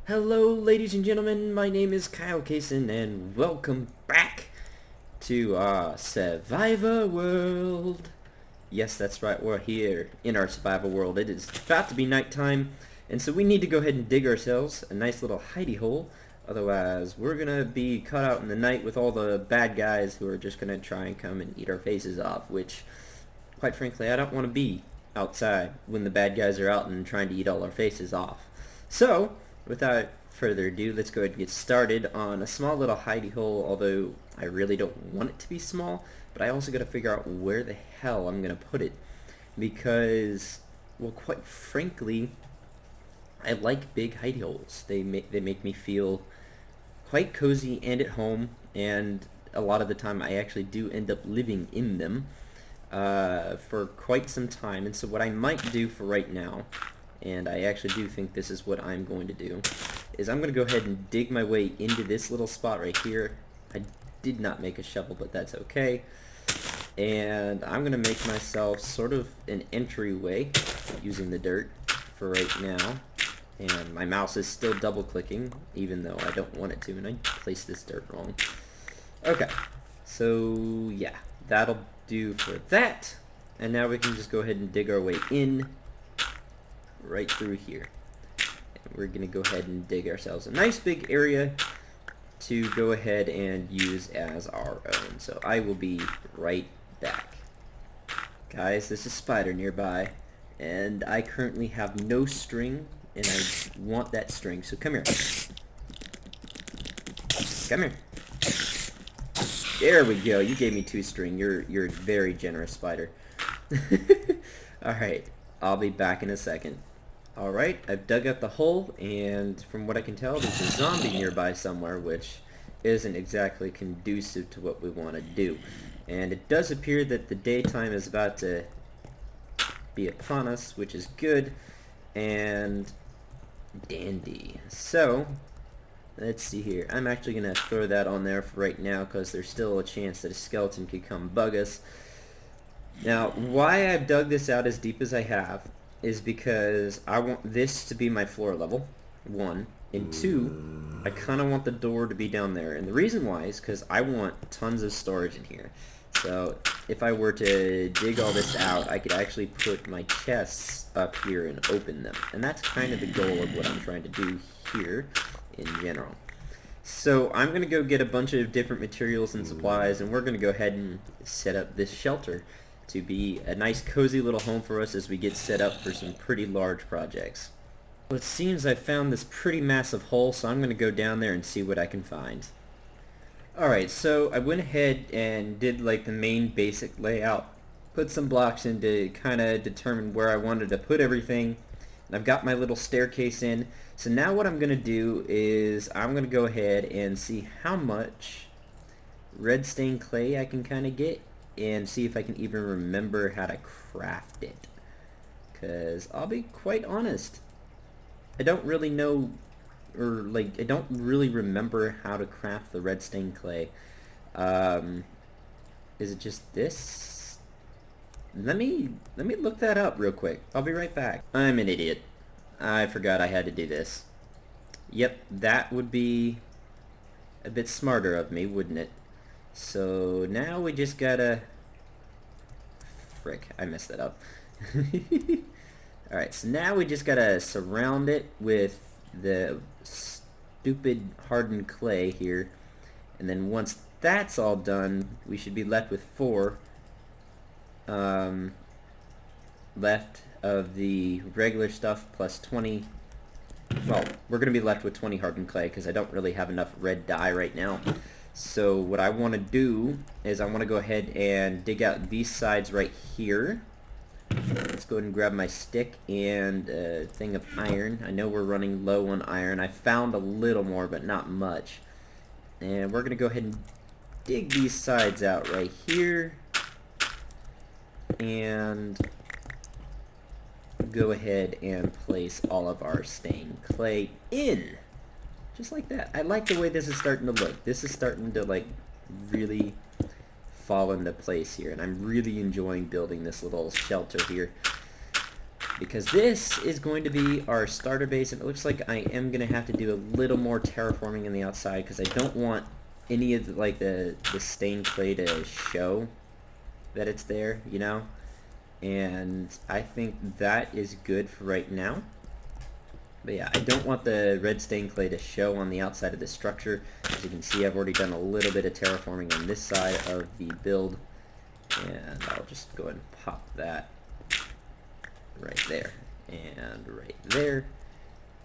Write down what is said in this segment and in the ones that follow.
Hello ladies and gentlemen, my name is KileKson and welcome back to Survivor World. Yes, that's right, we're here in our survival world. It is about to be nighttime, and so we need to go ahead and dig ourselves a nice little hidey hole. Otherwise, we're gonna be caught out in the night with all the bad guys who are just gonna try and come and eat our faces off, which, quite frankly, I don't want to be outside when the bad guys are out and trying to eat all our faces off. So, without further ado, let's go ahead and get started on a small little hidey hole, although I really don't want it to be small, but I also got to figure out where the hell I'm going to put it, because, well, quite frankly, I like big hidey holes. They make me feel quite cozy and at home, and a lot of the time I actually do end up living in them for quite some time. And so what I might do for right now, and I actually do think this is what I'm going to do, is I'm going to go ahead and dig my way into this little spot right here. I did not make a shovel, but that's okay. And I'm going to make myself sort of an entryway using the dirt for right now. And my mouse is still double clicking, even though I don't want it to, and I placed this dirt wrong. Okay, so yeah, that'll do for that. And now we can just go ahead and dig our way in right through here. And we're going to go ahead and dig ourselves a nice big area to go ahead and use as our own. So I will be right back. Guys, there's a spider nearby, and I currently have no string, and I want that string, so come here. Come here. There we go. You gave me 2 string. You're a very generous spider. Alright, I'll be back in a second. Alright, I've dug up the hole, and from what I can tell, there's a zombie nearby somewhere, which isn't exactly conducive to what we want to do. And it does appear that the daytime is about to be upon us, which is good and dandy. So, let's see here. I'm actually going to throw that on there for right now, because there's still a chance that a skeleton could come bug us. Now, why I've dug this out as deep as I have is because I want this to be my floor level, 1, and 2, I kind of want the door to be down there. And the reason why is because I want tons of storage in here. So if I were to dig all this out, I could actually put my chests up here and open them. And that's kind of the goal of what I'm trying to do here in general. So I'm going to go get a bunch of different materials and supplies, and we're going to go ahead and set up this shelter to be a nice cozy little home for us as we get set up for some pretty large projects. Well, it seems I found this pretty massive hole, so I'm going to go down there and see what I can find. Alright, so I went ahead and did like the main basic layout, put some blocks in to kind of determine where I wanted to put everything, and I've got my little staircase in. So now what I'm going to do is I'm going to go ahead and see how much red stained clay I can kind of get, and see if I can even remember how to craft it. Because I'll be quite honest, I don't really know, or like, I don't really remember how to craft the red stained clay. Is it just this? Let me look that up real quick. I'll be right back. I'm an idiot. I forgot I had to do this. Yep, that would be a bit smarter of me, wouldn't it? So now we just gotta... Frick, I messed that up. Alright, so now we just gotta surround it with the stupid hardened clay here. And then once that's all done, we should be left with 4 left of the regular stuff plus 20. Well, we're going to be left with 20 hardened clay because I don't really have enough red dye right now. So what I want to do is I want to go ahead and dig out these sides right here. Let's go ahead and grab my stick and a thing of iron. I know we're running low on iron. I found a little more, but not much. And we're going to go ahead and dig these sides out right here. And go ahead and place all of our stained clay in. Just like that. I like the way this is starting to look. This is starting to like really fall into place here, and I'm really enjoying building this little shelter here. because this is going to be our starter base, and it looks like I am going to have to do a little more terraforming in the outside because I don't want any of the stained clay to show that it's there, you know? And I think that is good for right now. But yeah, I don't want the red stained clay to show on the outside of the structure. As you can see, I've already done a little bit of terraforming on this side of the build. And I'll just go ahead and pop that right there and right there.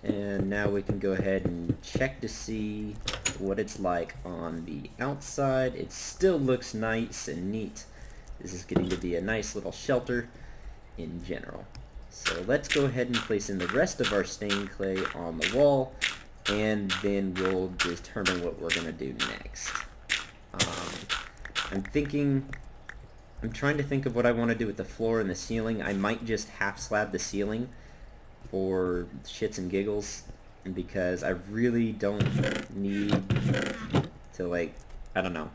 And now we can go ahead and check to see what it's like on the outside. It still looks nice and neat. This is getting to be a nice little shelter in general. So let's go ahead and place in the rest of our stained clay on the wall, and then we'll determine what we're going to do next. I'm trying to think of what I want to do with the floor and the ceiling. I might just half slab the ceiling for shits and giggles, because I really don't need to, like, I don't know.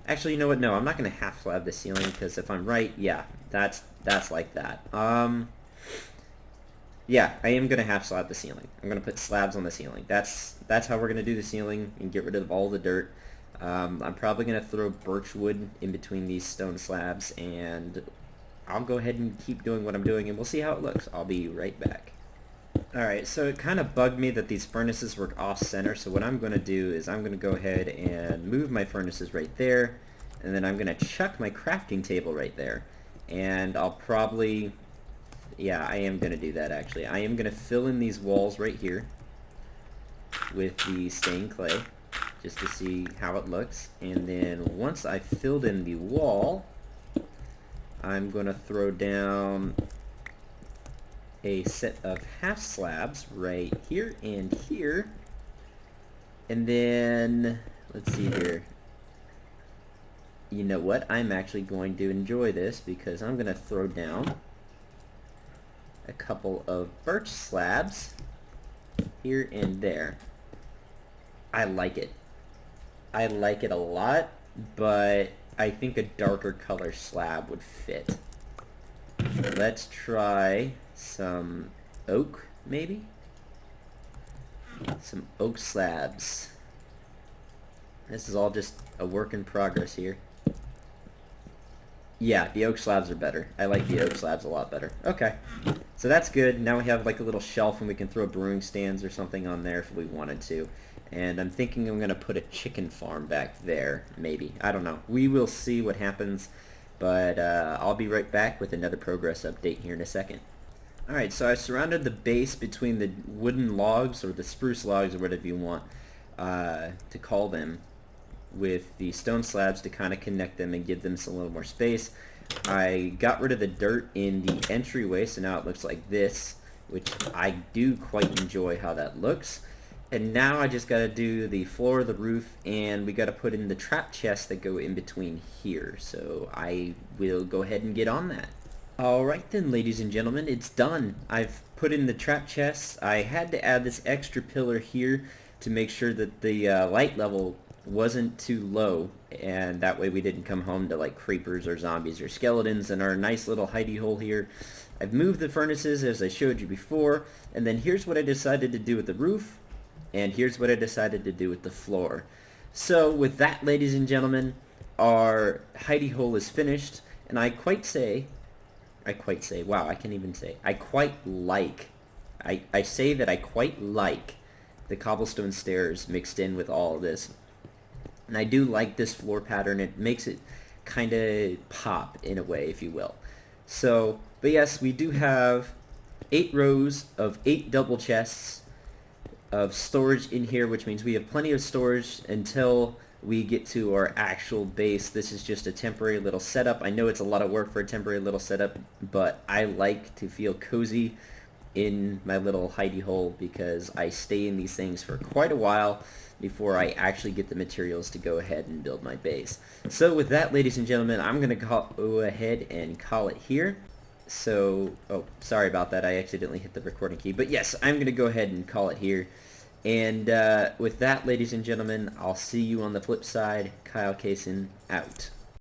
Actually, you know what? No, I'm not going to half slab the ceiling, because if I'm right, yeah, that's like that. Yeah, I am going to half slab the ceiling. I'm going to put slabs on the ceiling. That's how we're going to do the ceiling and get rid of all the dirt. I'm probably going to throw birch wood in between these stone slabs, and I'll go ahead and keep doing what I'm doing, and we'll see how it looks. I'll be right back. Alright, so it kind of bugged me that these furnaces were off-center, so what I'm going to do is I'm going to go ahead and move my furnaces right there, and then I'm going to chuck my crafting table right there. And I'll probably... yeah, I am going to do that, actually. I am going to fill in these walls right here with the stained clay, just to see how it looks. And then once I've filled in the wall, I'm going to throw down a set of half slabs right here and here. And then, let's see here. You know what? I'm actually going to enjoy this, because I'm going to throw down a couple of birch slabs here and there. I like it. I like it a lot, but I think a darker color slab would fit. Let's try some oak, maybe? Some oak slabs. This is all just a work in progress here. Yeah, the oak slabs are better. I like the oak slabs a lot better. Okay, so that's good. Now we have like a little shelf, and we can throw brewing stands or something on there if we wanted to. And I'm thinking I'm going to put a chicken farm back there, maybe. I don't know. We will see what happens, but I'll be right back with another progress update here in a second. Alright, so I surrounded the base between the wooden logs, or the spruce logs, or whatever you want to call them, with the stone slabs to kind of connect them and give them a little more space. I got rid of the dirt in the entryway, so now it looks like this, which I do quite enjoy how that looks. And now I just got to do the floor, the roof, and we got to put in the trap chests that go in between here. So I will go ahead and get on that. Alright then, ladies and gentlemen, it's done. I've put in the trap chests. I had to add this extra pillar here to make sure that the light level wasn't too low, and that way we didn't come home to like creepers or zombies or skeletons in our nice little hidey hole here. I've moved the furnaces as I showed you before, and then here's what I decided to do with the roof, and here's what I decided to do with the floor. So with that, ladies and gentlemen, our hidey hole is finished, and I quite say, wow, I can't even say, I say that I quite like the cobblestone stairs mixed in with all of this. And I do like this floor pattern. It makes it kind of pop in a way, if you will. So, but yes, we do have 8 rows of 8 double chests of storage in here, which means we have plenty of storage until we get to our actual base. This is just a temporary little setup. I know it's a lot of work for a temporary little setup, but I like to feel cozy in my little hidey hole, because I stay in these things for quite a while before I actually get the materials to go ahead and build my base. So with that, ladies and gentlemen, I'm going to go ahead and call it here. So, oh, sorry about that. I accidentally hit the recording key. But yes, I'm going to go ahead and call it here. And with that, ladies and gentlemen, I'll see you on the flip side. KileKson out.